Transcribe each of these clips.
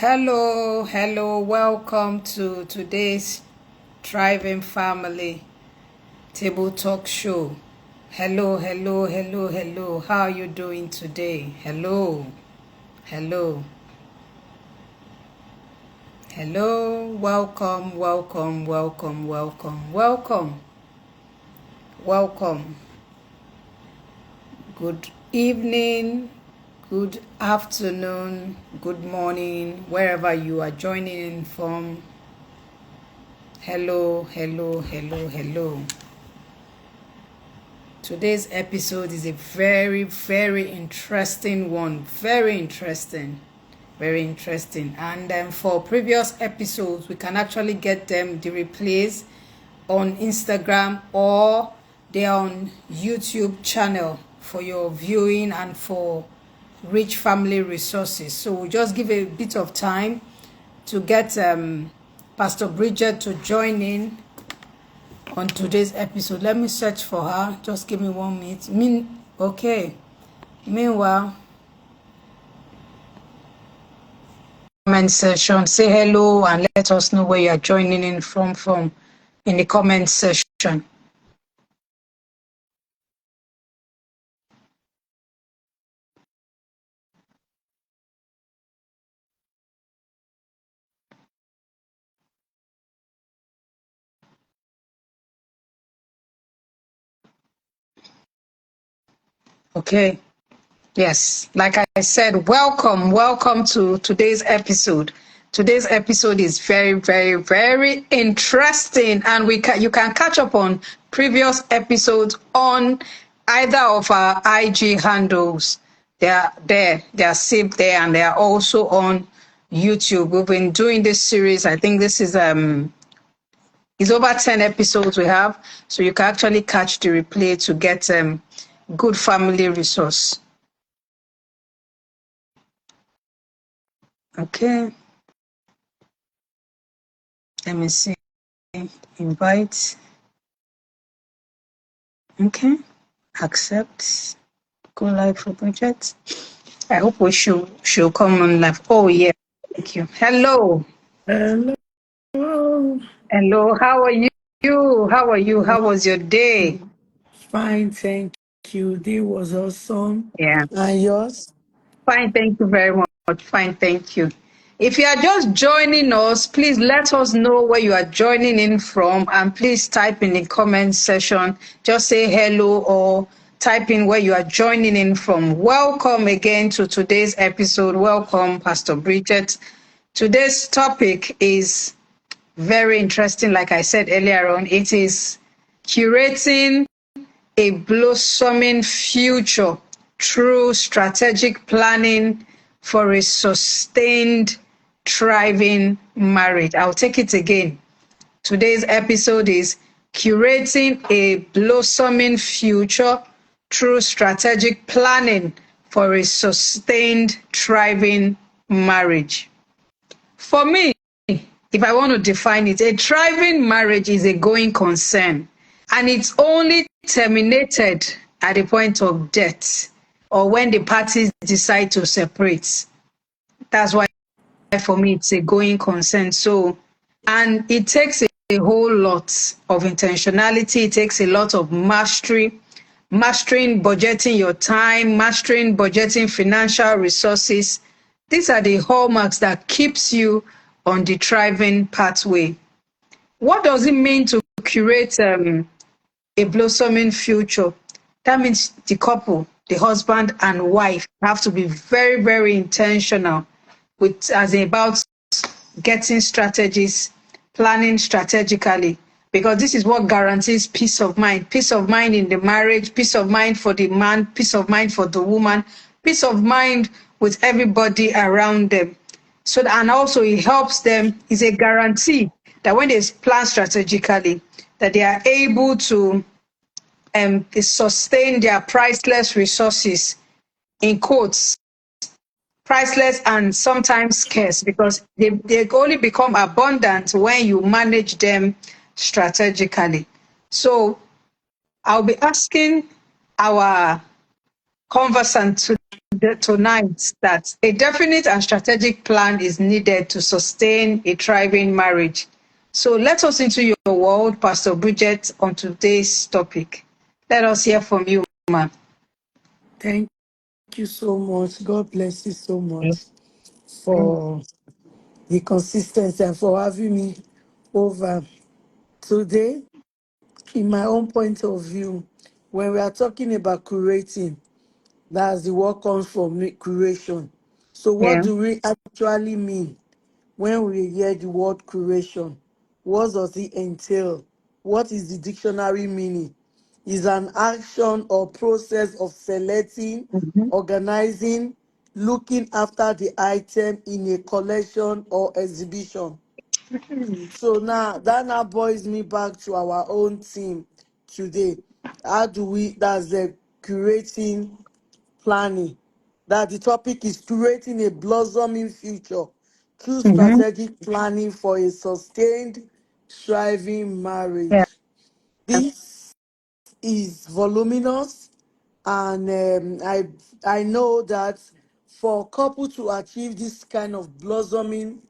Hello, welcome to today's Thriving Family Table Talk Show. Hello. How are you doing today? Hello. Welcome. Good evening, good afternoon, good morning, wherever you are joining in from. Hello. Today's episode is a very interesting one. Very interesting. And for previous episodes, we can actually get the replays on Instagram, or they're on YouTube channel for your viewing and for rich family resources. So we'll just give a bit of time to get Pastor Bridget to join in on today's episode. Let me search for her. Just give me 1 minute. Okay. Meanwhile, comment section, say hello and let us know where you are joining in from in the comment section. Okay. Yes, like I said, welcome to today's episode. Today's episode is very interesting, and you can catch up on previous episodes on either of our IG handles. They are there, they are saved there, and they are also on YouTube. We've been doing this series. I think this is it's over 10 episodes we have, so you can actually catch the replay to get good family resource. Okay. Let me see. Invite. Okay. Accept. Go live for budget. I hope we should come on live. Oh yeah. Thank you. Hello. How are you? How was your day? Fine, thank you. Day was awesome. Yeah. And yours? Fine, thank you very much. Fine, thank you. If you are just joining us, please let us know where you are joining in from, and please type in the comment section. Just say hello or type in where you are joining in from. Welcome again to today's episode. Welcome, Pastor Bridget. Today's topic is very interesting. Like I said earlier on, it is curating a blossoming future through strategic planning for a sustained, thriving marriage. I'll take it again. Today's episode is curating a blossoming future through strategic planning for a sustained, thriving marriage. For me, if I want to define it, a thriving marriage is a going concern, and it's only terminated at the point of death or when the parties decide to separate. That's why for me it's a going concern. So, and it takes a whole lot of intentionality. It takes a lot of mastering budgeting your time, mastering budgeting financial resources. These are the hallmarks that keeps you on the thriving pathway. What does it mean to curate a blossoming future? That means the couple, the husband and wife, have to be very intentional about getting strategies, planning strategically, because this is what guarantees peace of mind. Peace of mind in the marriage, peace of mind for the man, peace of mind for the woman, peace of mind with everybody around them. So, and also it helps them, is a guarantee that when they plan strategically, that they are able to sustain their priceless resources, in quotes, priceless and sometimes scarce, because they only become abundant when you manage them strategically. So I'll be asking our conversant tonight that a definite and strategic plan is needed to sustain a thriving marriage. So let us into your world, Pastor Bridget, on today's topic. Let us hear from you, ma'am. Thank you so much. God bless you so much for the consistency and for having me over today. In my own point of view, when we are talking about curating, that's the word comes from curation. So, what Yeah. do we actually mean when we hear the word curation? What does it entail? What is the dictionary meaning? Is an action or process of selecting, Mm-hmm. organizing, looking after the item in a collection or exhibition. So now that now boils me back to our own team today. How do we, that's the curating planning. That the topic is curating a blossoming future through Mm-hmm. strategic planning for a sustained, thriving Yeah. marriage. This is voluminous, and I know that for a couple to achieve this kind of blossoming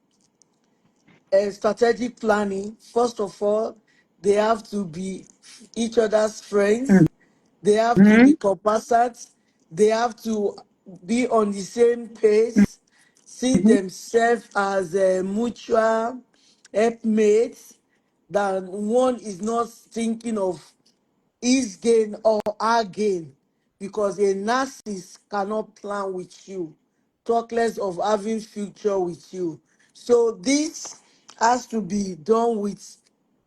strategic planning, first of all, they have to be each other's friends. They have to Mm-hmm. be compassionate. They have to be on the same pace, see Mm-hmm. themselves as a mutual helpmates, that one is not thinking of his gain or our gain, because a narcissist cannot plan with you, talk less of having future with you. So this has to be done with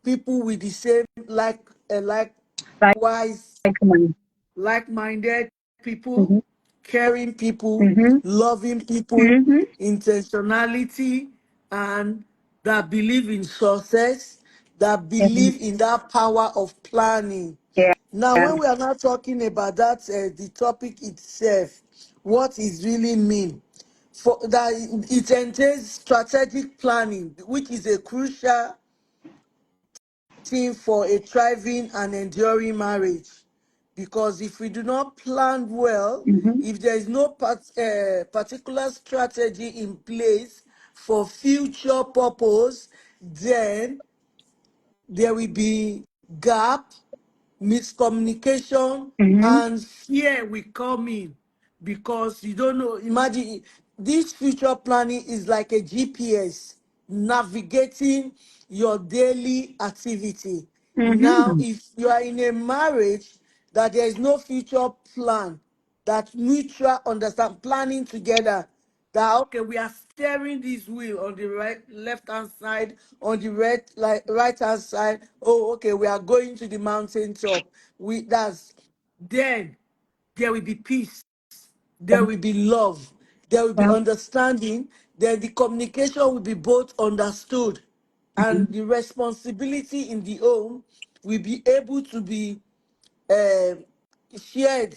people with the same Like, likewise ma'am. like-minded people, Mm-hmm. caring people, Mm-hmm. loving people, Mm-hmm. intentionality, and that believe in success, that believe in that power of planning. Yeah. Now, Yeah. when we are not talking about that, the topic itself, what is really mean? For that, it entails strategic planning, which is a crucial thing for a thriving and enduring marriage. Because if we do not plan well, Mm-hmm. if there is no particular strategy in place for future purpose, then there will be gap, miscommunication, Mm-hmm. and fear will come in, because you don't know. Imagine this future planning is like a GPS navigating your daily activity. Now, Mm-hmm. if you are in a marriage that there is no future plan, that mutual understand planning together, that okay, we are steering this wheel on the right left hand side, on the right hand side. Oh, okay, we are going to the mountain top. We that's Then there will be peace, there will be love, there will be Yeah. understanding, then the communication will be both understood, and the responsibility in the home will be able to be uh, shared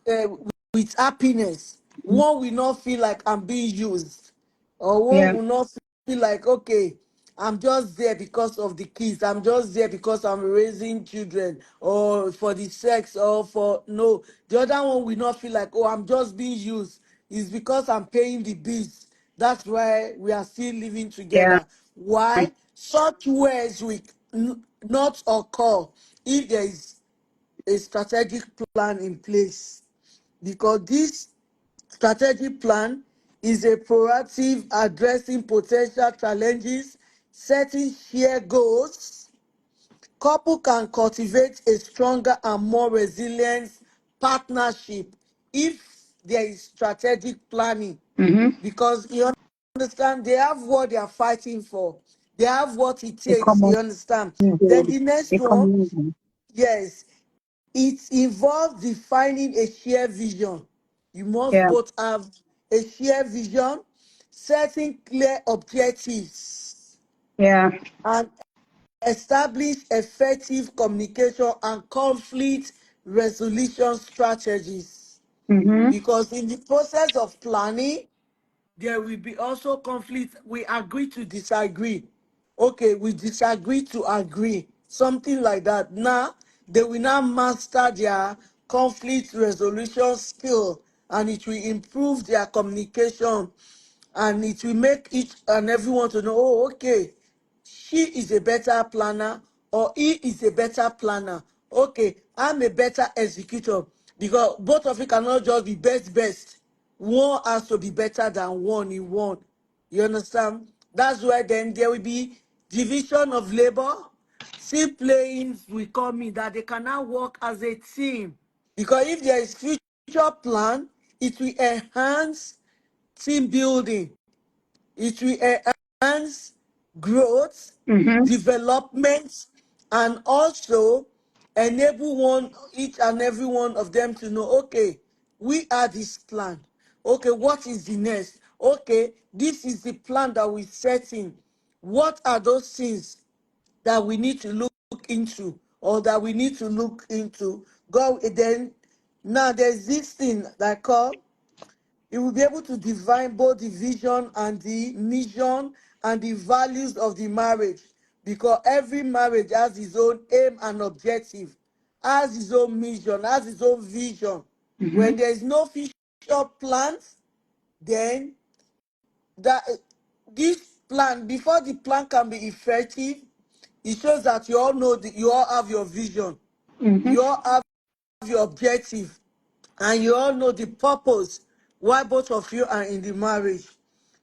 uh, with happiness. One will not feel like I'm being used, or one Yeah. will not feel like, okay, I'm just there because of the kids, I'm just there because I'm raising children, or for the sex, or for no. The other one will not feel like, oh, I'm just being used. It's because I'm paying the bills. That's why we are still living Yeah. together. Why? Such words will not occur if there is a strategic plan in place, because this strategic plan is a proactive addressing potential challenges, setting shared goals. Couple can cultivate a stronger and more resilient partnership if there is strategic planning, Mm-hmm. because you understand they have what they are fighting for, they have what it A takes, common you understand. Then goal. the next A one, common goal. yes, it involves defining a shared vision. You must Yeah. both have a shared vision, setting clear objectives, Yeah. and establish effective communication and conflict resolution strategies. Mm-hmm. Because in the process of planning, there will be also conflict. We agree to disagree. Okay, we disagree to agree. Something like that. Now, they will now master their conflict resolution skill and it will improve their communication, and it will make each and everyone to know, oh, okay, she is a better planner or he is a better planner. Okay, I'm a better executor, because both of you cannot just be best. One has to be better than one in one. You understand? That's why then there will be division of labor. Team playing will come in, that they cannot work as a team. Because if there is future plan, it will enhance team building. It will enhance growth, Mm-hmm. development, and also enable each and every one of them to know, okay, we are this plan. Okay, what is the next? Okay, this is the plan that we're setting. What are those things that we need to look into, or that we need to look into? God, then now there's this thing that call, you will be able to define both the vision and the mission and the values of the marriage, because every marriage has its own aim and objective, has its own mission, has its own vision. Mm-hmm. When there is no future plans, then that this plan, before the plan can be effective, it shows that you all know you all have your vision, Mm-hmm. you all have your objective, and you all know the purpose why both of you are in the marriage.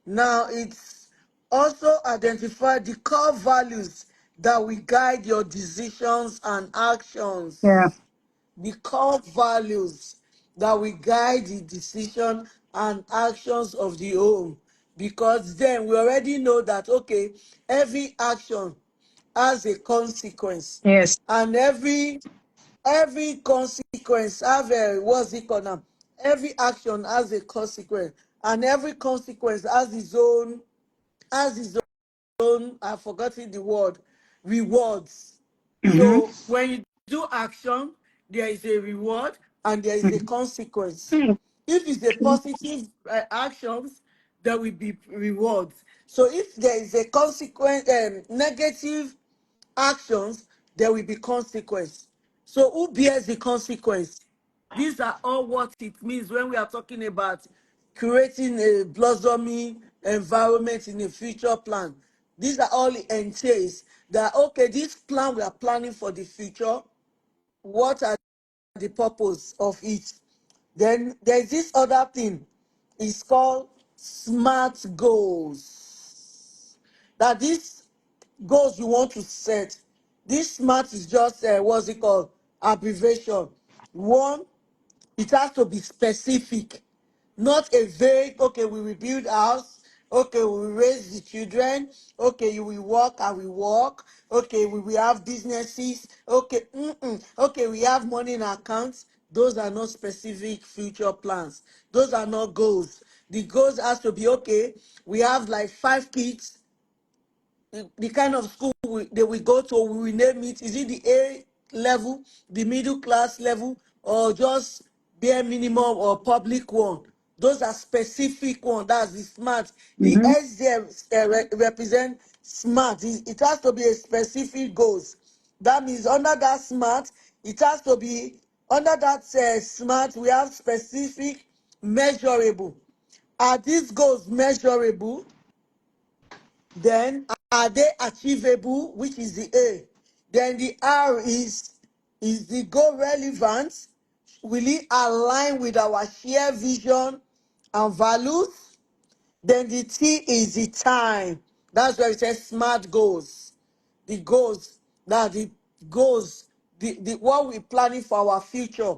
Now, it's also identify the core values that will guide your decisions and Yeah. actions. The core values that will guide the decision and actions of the home. Because then we already know that, okay, every action has a consequence, Yes. and every consequence have a, what's it called now, every action has a consequence, and every consequence has its own, I've forgotten the word, rewards. Mm-hmm. So when you do action, there is a reward and there is a consequence. Mm-hmm. If it's a positive actions, there will be rewards. So if there is a consequence, negative actions, there will be consequence. So who bears the consequence? These are all what it means when we are talking about creating a blossoming environment in a future plan. These are all it entails, that okay, this plan we are planning for the future, what are the purpose of it? Then there's this other thing, it's called smart goals. That these goals you want to set, this smart is just what's it called, abbreviation. One, it has to be specific, not a vague, okay, we will build house, okay, we will raise the children, okay, you will work, I will work, okay, we will have businesses, okay, okay, we have money in our accounts. Those are not specific future plans. Those are not goals. The goals has to be, okay, we have like 5 kids, the kind of school they will go to, we will name it. Is it the A level, the middle class level, or just bare minimum or public one? Those are specific one. That's the smart. The Mm-hmm. S there represent smart. It has to be a specific goals. That means under that smart, it has to be under that smart. We have specific, measurable. Are these goals measurable? Then are they achievable, which is the A? Then the R is the goal relevant? Will it align with our shared vision and values? Then the T is the time. That's where it says smart goals. The goals, that the goals, the what we're planning for our future.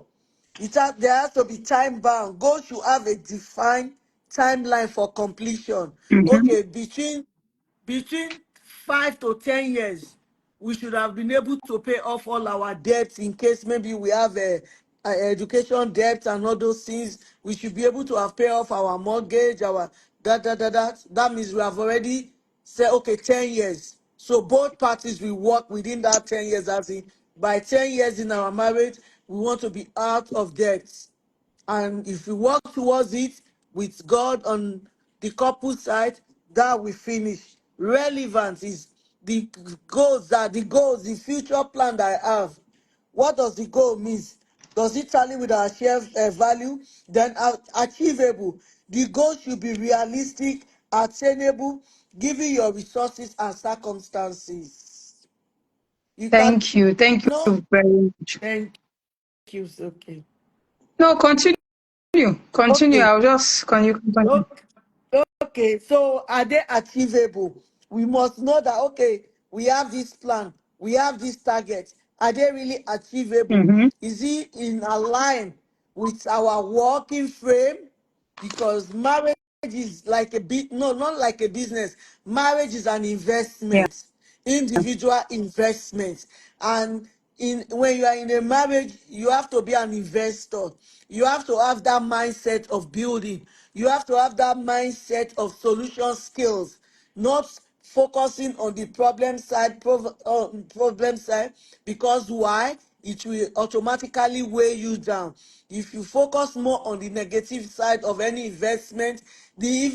There has to be time bound. Goals should have a defined timeline for completion. Mm-hmm. Okay, between 5 to 10 years, we should have been able to pay off all our debts. In case maybe we have a education debt and all those things, we should be able to have pay off our mortgage, our that. That means we have already said, okay, 10 years. So both parties will work within that 10 years. As in, by 10 years in our marriage, we want to be out of debt. And if we work towards it with God on the couple side, that we finish. Relevance is the goals, the future plan that I have. What does the goal mean? Does it tally with our share value? Then achievable. The goal should be realistic, attainable, given your resources and circumstances. You can Thank you. Thank no. you very much. Thank you. It's okay. No, continue. Continue. Okay. I'll just can you continue? Okay. Okay, so are they achievable? We must know that, okay, we have this plan, we have this target. Are they really achievable? Mm-hmm. Is it in line with our working frame? Because marriage is like a bit, no, not like a business. Marriage is an Yeah. investment, individual investment. And when you are in a marriage, you have to be an investor. You have to have that mindset of building. You have to have that mindset of solution skills, not focusing on the problem side, because why? It will automatically weigh you down. If you focus more on the negative side of any investment, the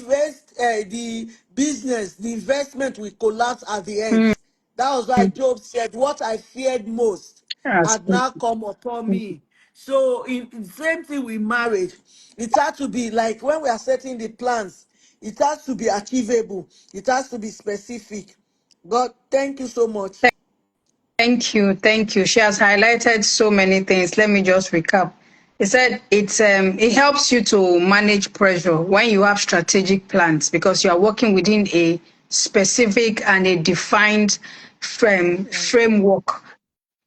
business, the investment will collapse at the end. Mm, That was why Job said, "What I feared most that's had good. now come upon me." So, in same thing with marriage, it has to be like when we are setting the plans, it has to be achievable, it has to be specific. God, thank you so much. Thank you. Thank you. She has highlighted so many things. Let me just recap. He said it helps you to manage pressure when you have strategic plans because you are working within a specific and a defined framework.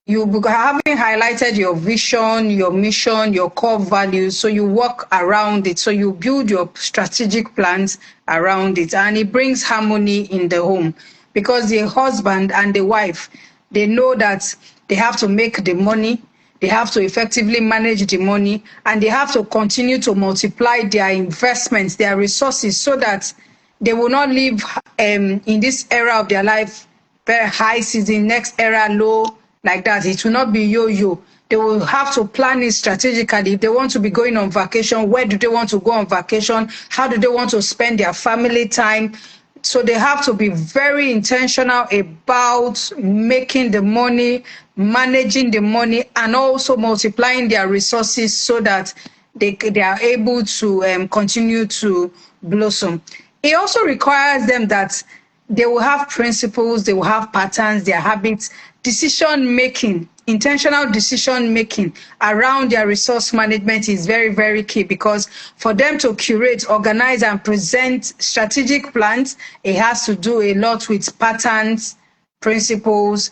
You having highlighted your vision, your mission, your core values, so you work around it. So you build your strategic plans around it, and it brings harmony in the home because the husband and the wife, they know that they have to make the money, they have to effectively manage the money, and they have to continue to multiply their investments, their resources, so that they will not live in this era of their life very high season, next era low, like that. It will not be yo-yo. They will have to plan it strategically. If they want to be going on vacation, where do they want to go on vacation? How do they want to spend their family time? So they have to be very intentional about making the money, managing the money, and also multiplying their resources so that they are able to continue to blossom. It also requires them that they will have principles, they will have patterns, their habits, decision making, intentional decision making around their resource management is very, very key because for them to curate, organize, and present strategic plans, it has to do a lot with patterns, principles,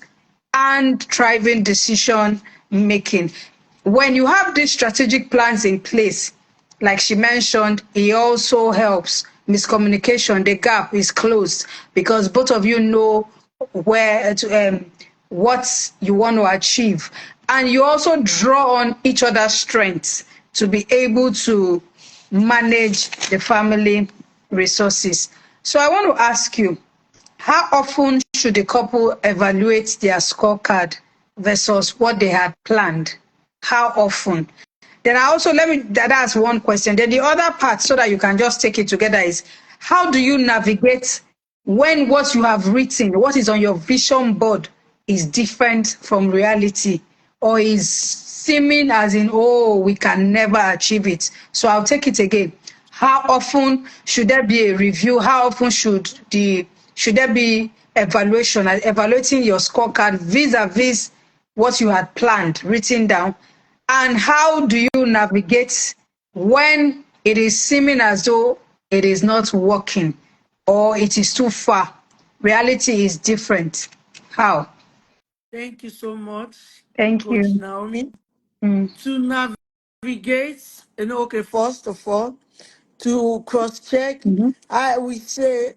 and driving decision making. When you have these strategic plans in place, like she mentioned, it also helps miscommunication. The gap is closed because both of you know where what you want to achieve, and you also draw on each other's strengths to be able to manage the family resources. So I want to ask you, how often should the couple evaluate their scorecard versus what they had planned? How often? Then I also that's one question. Then the other part, so that you can just take it together, is how do you navigate when what you have written, what is on your vision board, is different from reality or is seeming as in, oh, we can never achieve it. So I'll take it again. How often should there be a review? How often should there be evaluation, evaluating your scorecard vis-a-vis what you had planned, written down? And how do you navigate when it is seeming as though it is not working or it is too far? Reality is different. How? Thank you so much, Thank Coach you. Naomi. Mm. To navigate, okay, first of all, to cross check, Mhm. I will say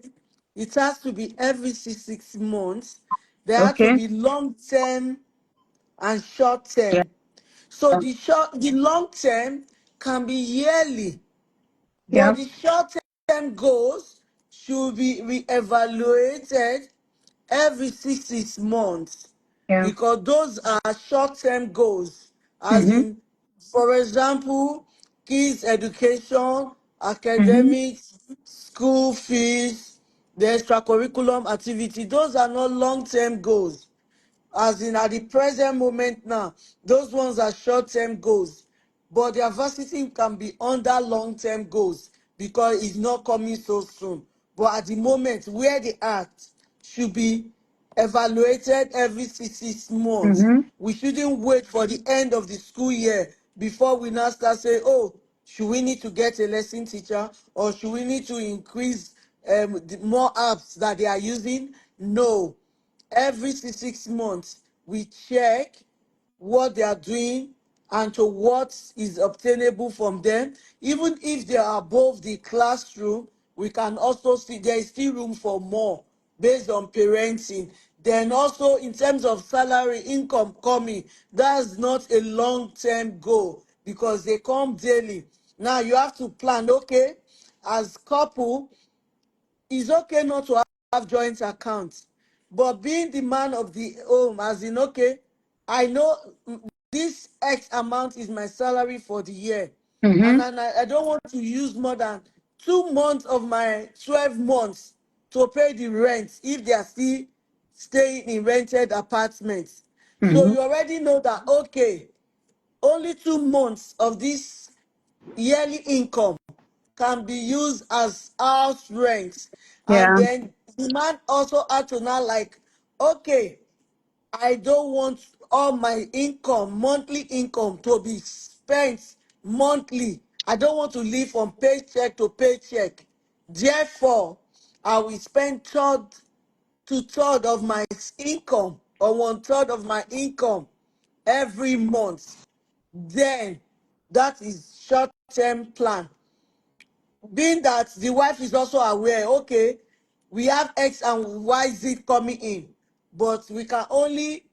it has to be every 6 months. There has to Okay. be long term and short Yeah. term. So the long term can be yearly, but Yeah. the short term goals should be re-evaluated every 6 months, Yeah. because those are short term goals. As Mhm. in, for example, kids' education, Mhm. academics, school fees, the extracurriculum activity, those are not long term goals. as in at the present moment now, those ones are short-term goals, but their varsity can be under long-term goals because it's not coming so soon. But at the moment, where they are should be evaluated every 6 months. Mm-hmm. We shouldn't wait for the end of the school year before we now start saying, oh, should we need to get a lesson teacher, or should we need to increase the more apps that they are using? No. Every 6 months, we check what they are doing and to what is obtainable from them. Even if they are above the classroom, we can also see there is still room for more based on parenting. Then also in terms of salary income coming, that's not a long-term goal because they come daily. Now you have to plan, okay, as couple, it's okay not to have joint accounts, but being the man of the home, as in, okay, I know this X amount is my salary for the year, and Mm-hmm. then I don't want to use more than 2 months of my 12 months to pay the rent if they are still staying in rented apartments. So Mm-hmm. you already know that, okay, only 2 months of this yearly income can be used as house rent. And Yeah. then the man also had to now like, okay, I don't want all my income, monthly income, to be spent monthly. I don't want to live from paycheck to paycheck. Therefore, I will spend third to third of my income, or one third of my income every month. Then that is short-term plan. Being that the wife is also aware, okay, we have X and Y Z coming in, but we can only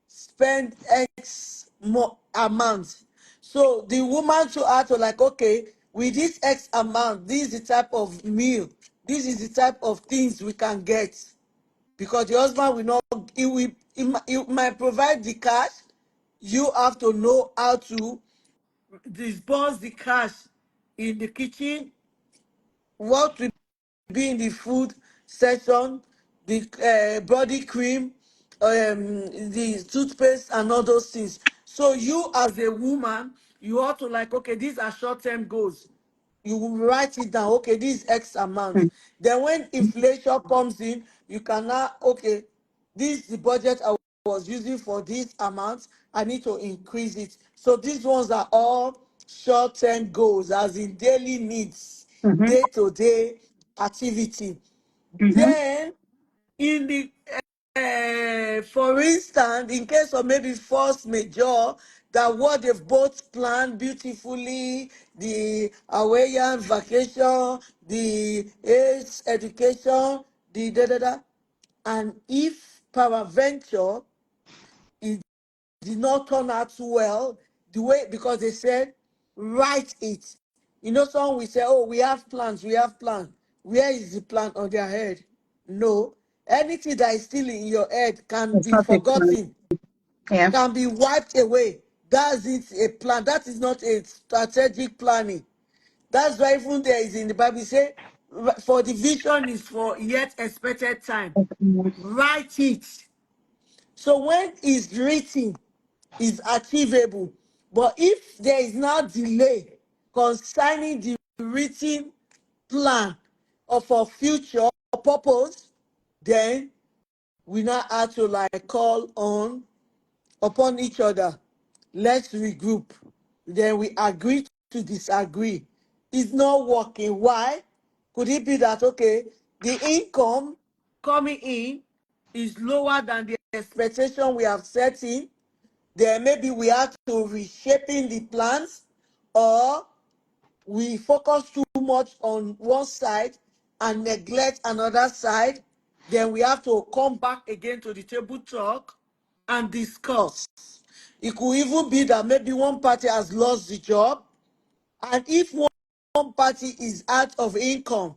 spend X more amount. So the woman to her to like, okay, with this X amount, this is the type of meal, this is the type of things we can get. Because the husband will not, he might provide the cash. You have to know how to disburse the cash in the kitchen, what will be in the food section, the body cream, the toothpaste, and all those things. So you as a woman, you ought to like, okay, these are short-term goals. You will write it down, okay, this X amount. Then when inflation comes in, you can now, okay, this is the budget I was using for this amount. I need to increase it. So these ones are all short-term goals, as in daily needs, Mm-hmm. day-to-day activity. Mm-hmm. Then in the for instance, in case of maybe force major, that what they've both planned beautifully, the Hawaiian vacation, the AIDS education, the da da da, and if peradventure it did not turn out well, the way, because they said write it. You know, someone will say, oh, we have plans, we have plans. Where is the plan on their head? No. Anything that is still in your head can It's be not a plan. forgotten, Yeah. can be wiped away. That's it, a plan. That is not a strategic planning. That's why even there is in the Bible say, for the vision is for yet expected time. Write it. So when it's written, is achievable. But if there is now delay concerning the written plan of a future purpose, then we now have to like call on upon each other. Let's regroup. Then we agree to disagree. It's not working. Why? Could it be that, okay, the income coming in is lower than the expectation we have set in? Then maybe we have to reshaping the plans, or we focus too much on one side and neglect another side. Then we have to come back again to the table talk and discuss. It could even be that maybe one party has lost the job, and if one party is out of income,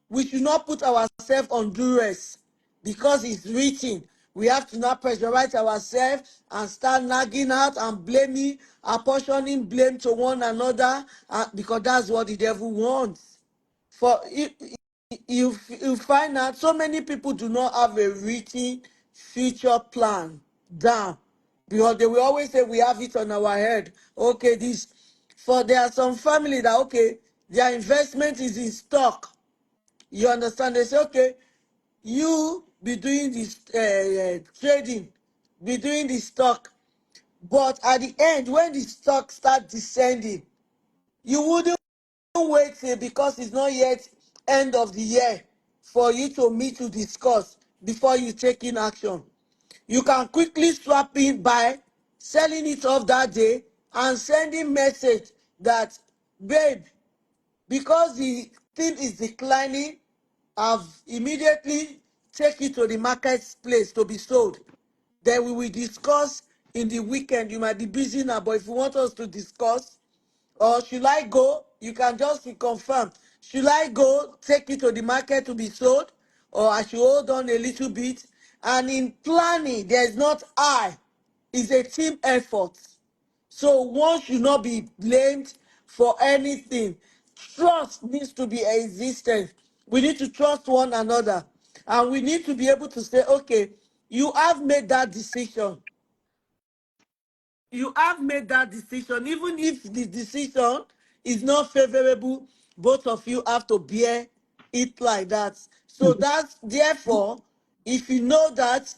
we should not put ourselves on duress because it's written. We have to not pressurize ourselves and start nagging out and blaming, apportioning blame to one another, because that's what the devil wants. For you find out so many people do not have a written future plan. down, because they will always say we have it on our head. Okay, this, for there are some family that, okay, their investment is in stock. You understand? They say, okay, you be doing this trading, be doing the stock, but at the end, when the stock start descending, you wouldn't wait till, because it's not yet end of the year, for you to meet to discuss before you take in action. You can quickly swap in by selling it off that day and sending message that, babe, because the thing is declining, I've immediately take it to the marketplace to be sold. Then we will discuss in the weekend. You might be busy now, but if you want us to discuss, or should I go, you can just confirm. Should I go take it to the market to be sold, or I should hold on a little bit? And in planning, there is not I. It's a team effort. So one should not be blamed for anything. Trust needs to be existent. We need to trust one another. And we need to be able to say, okay, you have made that decision. You have made that decision. Even if the decision is not favorable, both of you have to bear it like that. So that's therefore, if you know that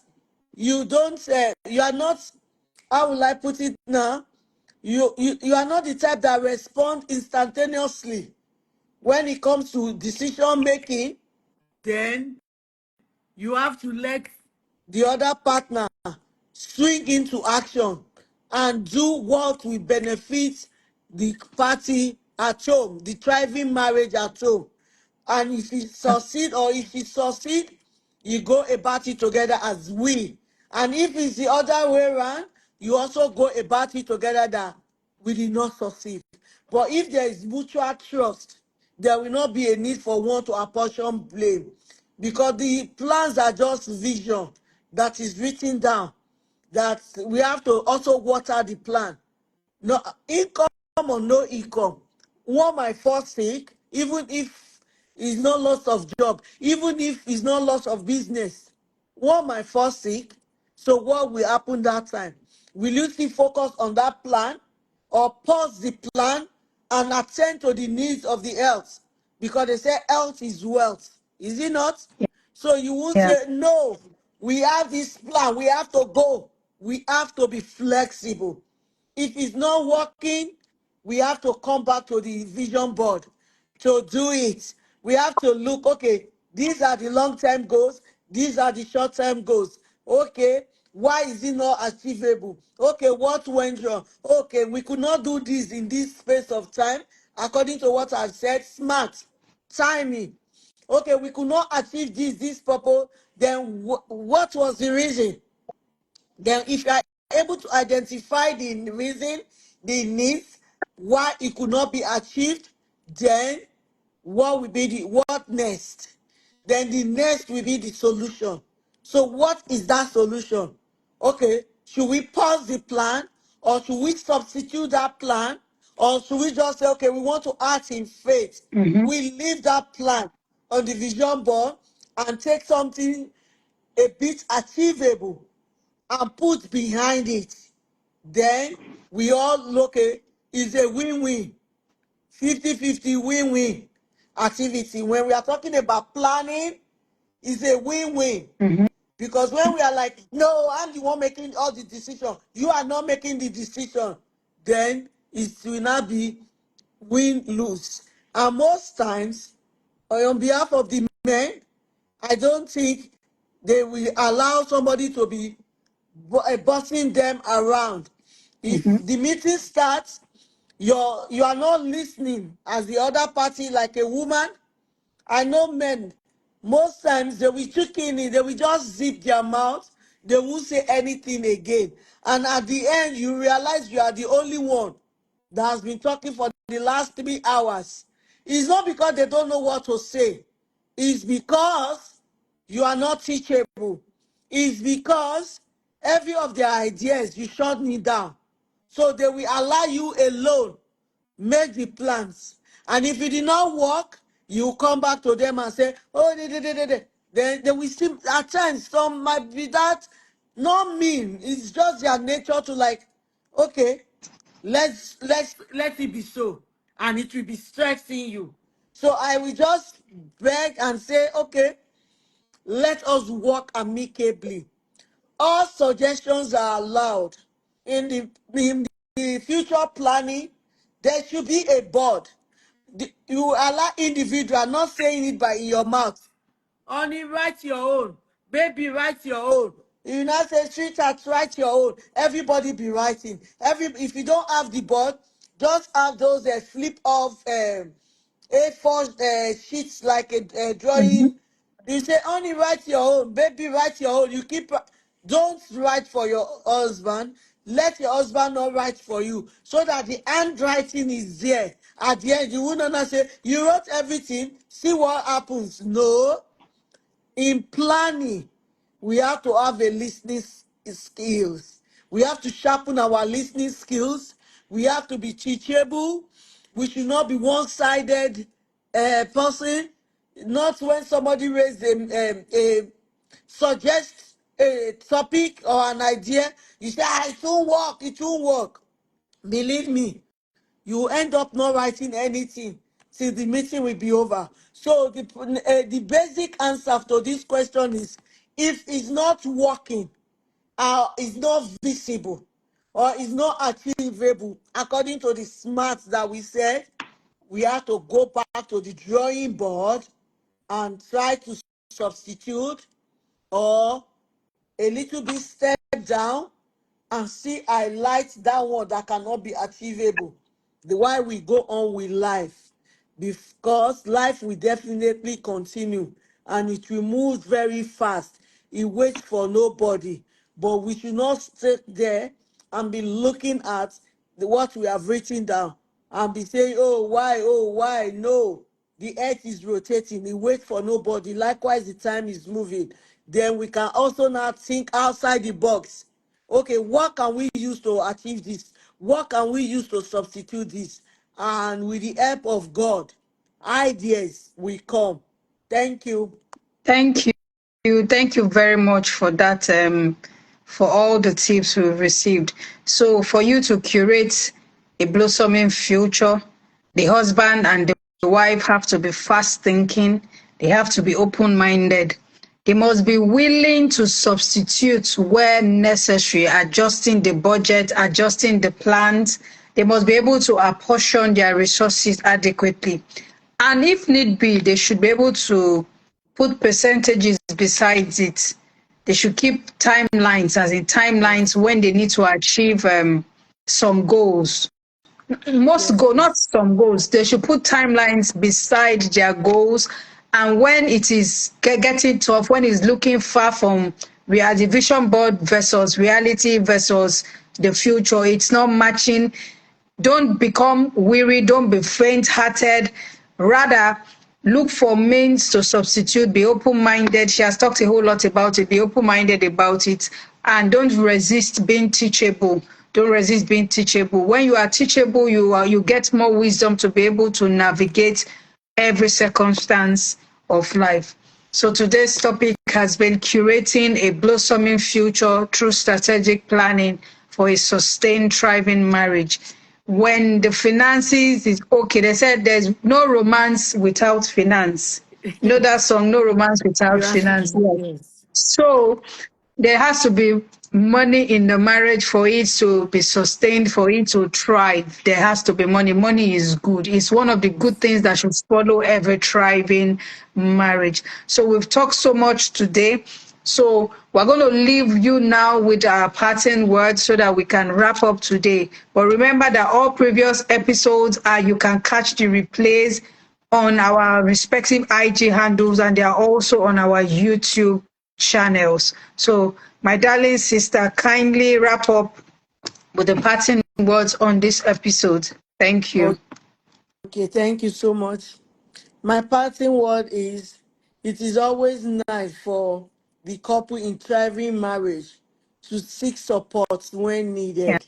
you don't, you are not, how will I put it now? You are not the type that respond instantaneously when it comes to decision making, then you have to let the other partner swing into action and do what will benefit the party at home, the thriving marriage at home. And if it succeed, or if it succeed, you go about it together as we. And if it's the other way around, you also go about it together that we did not succeed. But if there is mutual trust, there will not be a need for one to apportion blame, because the plans are just vision that is written down, that we have to also water the plan. No income or no income, one might fall sick, even if it's not loss of job, even if it's not loss of business, one might fall sick. So what will happen that time? Will you still focus on that plan, or pause the plan and attend to the needs of the health? Because they say health is wealth, is it not? So you won't Yeah. say, no, we have this plan, we have to go. We have to be flexible. If it's not working, we have to come back to the vision board to do it. We have to look, okay, these are the long-term goals, these are the short-term goals. Okay, why is it not achievable? Okay, what went wrong? Okay, we could not do this in this space of time, according to what I said, smart, timing. Okay, we could not achieve this purpose, then what was the reason? Then if you are able to identify the reason, the needs, why it could not be achieved, then what will be the what next? Then the next will be the solution. So what is that solution? Okay, should we pause the plan, or should we substitute that plan, or should we just say, okay, we want to act in faith? We leave that plan on the vision board and take something a bit achievable and put behind it. Then we all look at, it's a win-win, 50-50 win-win activity. When we are talking about planning, it's a win-win. Because when we are like, no, I'm the one making all the decision, you are not making the decision, then it will not be win-lose. And most times, on behalf of the men, I don't think they will allow somebody to be bossing them around. If the meeting starts, you are not listening as the other party, like a woman. I know men, most times they will chicken in, they will just zip their mouth, they won't say anything again. And at the end, you realize you are the only one that has been talking for the last 3 hours. It's not because they don't know what to say, it's because you are not teachable. It's because every of their ideas you shut me down. So they will allow you alone make the plans. And if it did not work, you come back to them and say, oh, then they will still, at times, some might be that not mean. It's just their nature to like, okay, let it be so, and it will be stressing you. So I will just beg and say, okay, let us work amicably. All suggestions are allowed. In the future planning, there should be a board. You allow individual, not saying it by your mouth. Honey, write your own. Baby, write your own. You now say, sweetheart, write your own. Everybody be writing. If you don't have the board, just have those flip off A4 sheets like a Mhm. drawing. You say, honey, write your own. Baby, write your own. Don't write for your husband. Let your husband not write for you, so that the handwriting is there. At the end, you will not say, you wrote everything, see what happens. No. In planning, we have to have a listening skills. We have to sharpen our listening skills. We have to be teachable. We should not be one-sided person. Not when somebody raises a suggest a topic or an idea, you say, ah, it won't work, it won't work. Believe me, you end up not writing anything till the meeting will be over. So the basic answer to this question is, if it's not working, it's not visible, or it's not achievable according to the smarts that we said, we have to go back to the drawing board and try to substitute, or a little bit step down and see highlight that one that cannot be achievable. The why we go on with life, because life will definitely continue and it will move very fast. It waits for nobody, but we should not sit there and be looking at what we have written down and be saying, oh why. No, the earth is rotating, it waits for nobody. Likewise, the time is moving. Then we can also now think outside the box. Okay, what can we use to achieve this? What can we use to substitute this? And with the help of God, ideas will come. Thank you. Thank you. Thank you very much for that, for all the tips we've received. So, for you to curate a blossoming future, the husband and the wife have to be fast thinking, they have to be open minded, they must be willing to substitute where necessary, adjusting the budget, adjusting the plans. They must be able to apportion their resources adequately. And if need be, they should be able to put percentages besides it. They should keep timelines, as in timelines Yes. when they need to achieve some goals. Most Yes, goals, not please. some goals. They should put timelines beside their goals. And when it is getting tough, when it's looking far from the vision board versus reality versus the future, it's not matching. Don't become weary, don't be faint hearted. Rather, look for means to substitute, be open minded. She has talked a whole lot about it. Be open minded about it. And don't resist being teachable. Don't resist being teachable. When you are teachable, you get more wisdom to be able to navigate every circumstance of life. So today's topic has been curating a blossoming future through strategic planning for a sustained, thriving marriage. When the finances is okay, they said there's no romance without finance. You know that song, No Romance Without You have to Finance? be, Yes. yes. So there has to be money in the marriage for it to be sustained, for it to thrive. There has to be money. Money is good. It's one of the good Yes. things that should follow every thriving marriage. So we've talked so much today. So we're going to leave you now with our parting words so that we can wrap up today. But remember that all previous episodes you can catch the replays on our respective IG handles, and they are also on our YouTube channels. So, my darling sister, kindly wrap up with the parting words on this episode. Thank you. Okay, thank you so much. My parting word is, it is always nice for the couple in thriving marriage to seek support when Yeah. needed.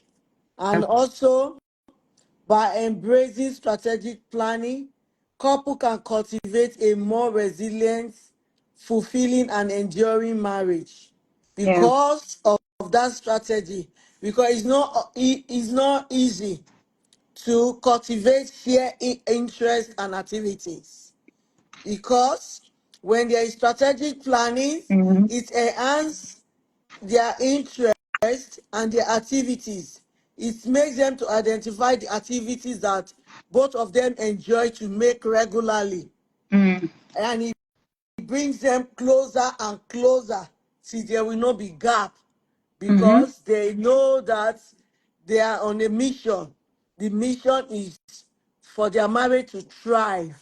And also, by embracing strategic planning, couple can cultivate a more resilient, fulfilling, and enduring marriage. Yeah. because of that strategy. Because it's not easy to cultivate shared interest and activities. Because when there is strategic planning, Mm-hmm. it enhances their interest and their activities. It makes them to identify the activities that both of them enjoy to make regularly. Mm-hmm. And it brings them closer and closer till there will not be gap, Mm-hmm. because they know that they are on a mission. The mission is for their marriage to thrive.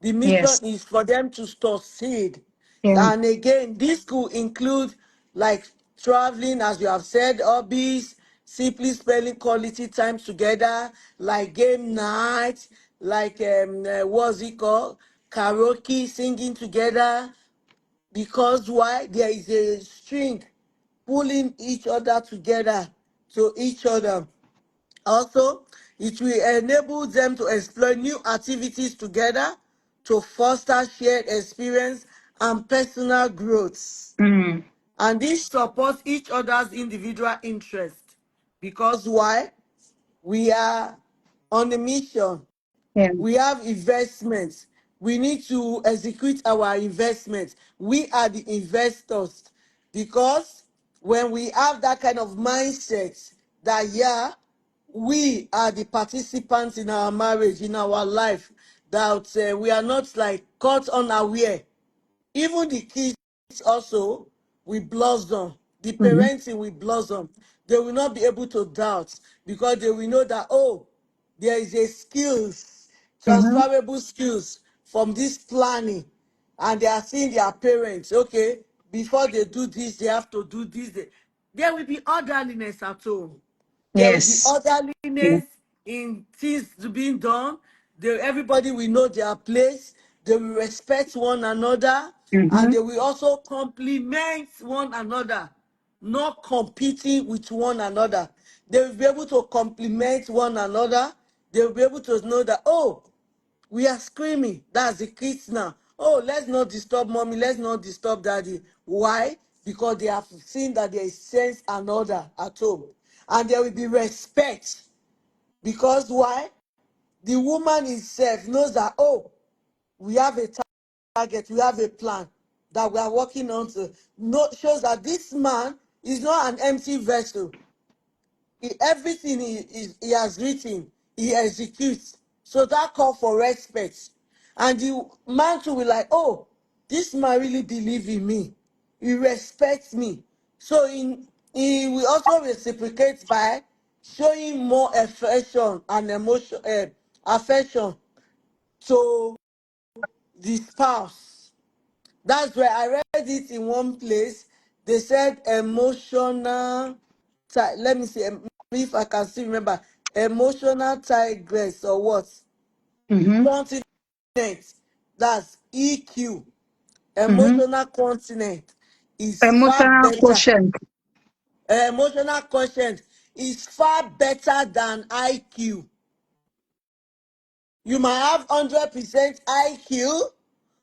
The mission Yes. is for them to succeed. Yeah. And again, this could include like traveling, as you have said, hobbies, simply spending quality time together, like game night, like what's it called? Karaoke, singing together. Because why? There is a string pulling each other together to each other. Also, it will enable them to explore new activities together to foster shared experience and personal growth. Mm. And this supports each other's individual interest. Because why? We are on a mission. Yeah. We have investments. We need to execute our investments. We are the investors. Because when we have that kind of mindset that, yeah, we are the participants in our marriage, in our life, that we are not like caught unaware. Even the kids also will blossom. The Mm-hmm. parenting will blossom. They will not be able to doubt, because they will know that, oh, there is a skills, Mm-hmm. transferable skills from this planning. And they are seeing their parents, okay, before they do this, they have to do this. There will be orderliness at home. There will be Yes. Yeah. orderliness in things to being done. Everybody will know their place. They will respect one another, and Mm-hmm. they will also complement one another, not competing with one another. They will be able to complement one another. They will be able to know that, oh, we are screaming. That's the kids now. Oh, let's not disturb mommy. Let's not disturb daddy. Why? Because they have seen that there is sense and order at home. And there will be respect. Because why? The woman itself knows that, oh, we have a target, we have a plan that we are working on to. No, shows that this man is not an empty vessel. Everything he has written, he executes. So that call for respect. And the man too will like, oh, this man really believe in me. He respects me. So he will also reciprocate by showing more affection and affection to the spouse. That's where I read it in one place. They said emotional, let me see if I can still remember, emotional tigress or what? Mm-hmm. Continent. That's EQ. Mm-hmm. Emotional continent is far Emotional better. quotient. Emotional quotient is far better than IQ. You might have 100% IQ,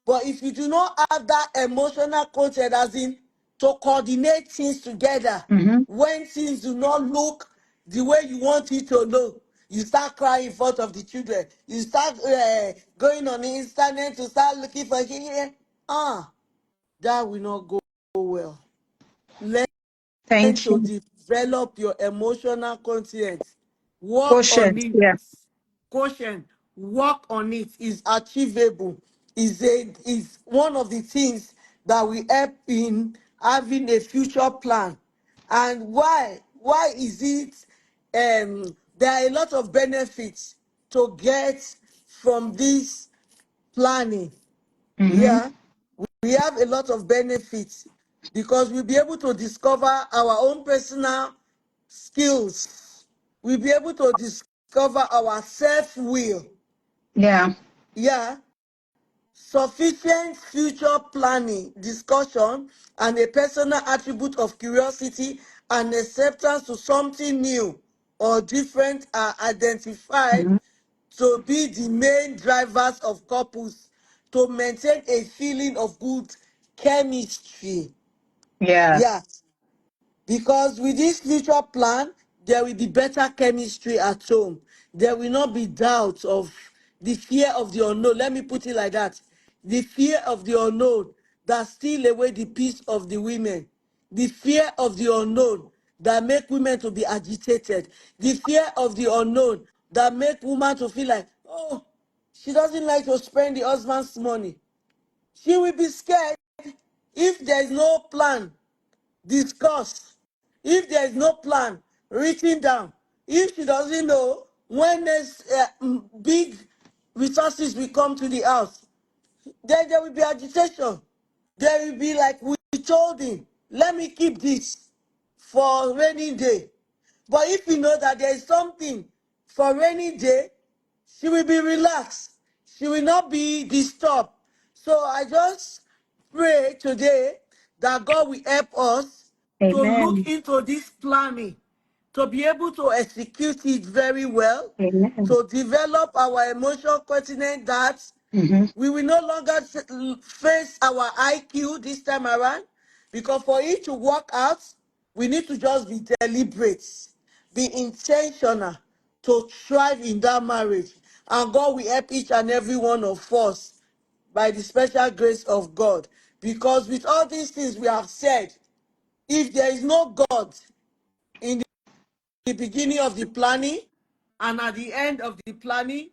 but if you do not have that emotional quotient, as in to coordinate things together, Mm-hmm. when things do not look the way you want it to look, you start crying in front of the children. You start going on the internet to start looking for that will not go well. Learn Thank to you. develop your emotional content. Work on Quotient. it. Yeah. Quotient. Work on it. Is achievable. Is one of the things that will help in having a future plan. And why? Why is it? There are a lot of benefits to get from this planning. Mm-hmm. Yeah, we have a lot of benefits because we'll be able to discover our own personal skills. We'll be able to discover our self-will. Yeah. Yeah, sufficient future planning, discussion, and a personal attribute of curiosity and acceptance to something new or different are identified Mm-hmm. to be the main drivers of couples to maintain a feeling of good chemistry. Yeah. Yeah. Because with this future plan, there will be better chemistry at home. There will not be doubt of the fear of the unknown. Let me put it like that. The fear of the unknown that steal away the peace of the women. The fear of the unknown that make women to be agitated. The fear of the unknown that make women to feel like, oh, she doesn't like to spend the husband's money. She will be scared if there is no plan discuss. If there is no plan written down, if she doesn't know when there's big resources will come to the house, then there will be agitation. There will be like we told him, let me keep this for rainy day. But if you know that there is something for rainy day, she will be relaxed. She will not be disturbed. So I just pray today that God will help us to look Amen. into this planning, to be able to execute it very well, Amen. to develop our emotional continent that Mm-hmm. we will no longer face our IQ this time around, because for it to work out, we need to just be deliberate, be intentional to thrive in that marriage. And God will help each and every one of us by the special grace of God. Because with all these things we have said, if there is no God in the beginning of the planning and at the end of the planning,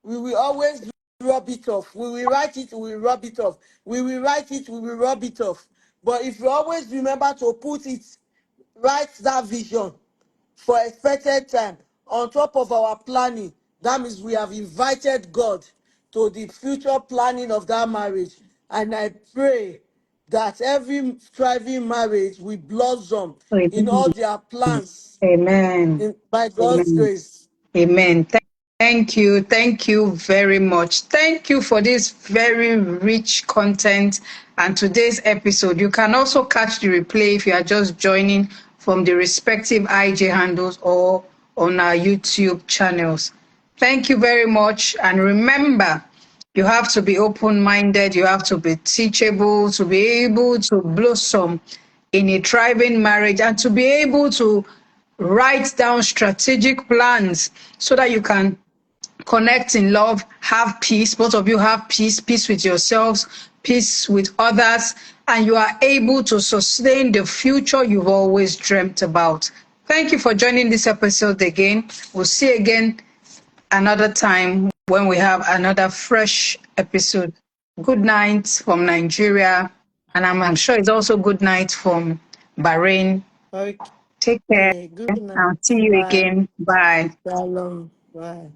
we will always rub it off. We will write it, we will rub it off. We will write it, we will rub it off. But if we always remember to put it, write that vision for expected time on top of our planning, that means we have invited God to the future planning of that marriage. And I pray that every thriving marriage will blossom in all Amen. their plans Amen. by God's Amen. grace. Amen. Thank you. Thank you very much. Thank you for this very rich content and today's episode. You can also catch the replay if you are just joining from the respective IG handles or on our YouTube channels. Thank you very much. And remember, you have to be open-minded. You have to be teachable to be able to blossom in a thriving marriage and to be able to write down strategic plans so that you can connect in love, have peace. Both of you have peace, peace with yourselves, peace with others, and you are able to sustain the future you've always dreamt about. Thank you for joining this episode again. We'll see you again another time when we have another fresh episode. Good night from Nigeria, and I'm sure it's also good night from Bahrain. Take care. Okay, good night. I'll see you Bye. again. Bye. Shalom. Bye.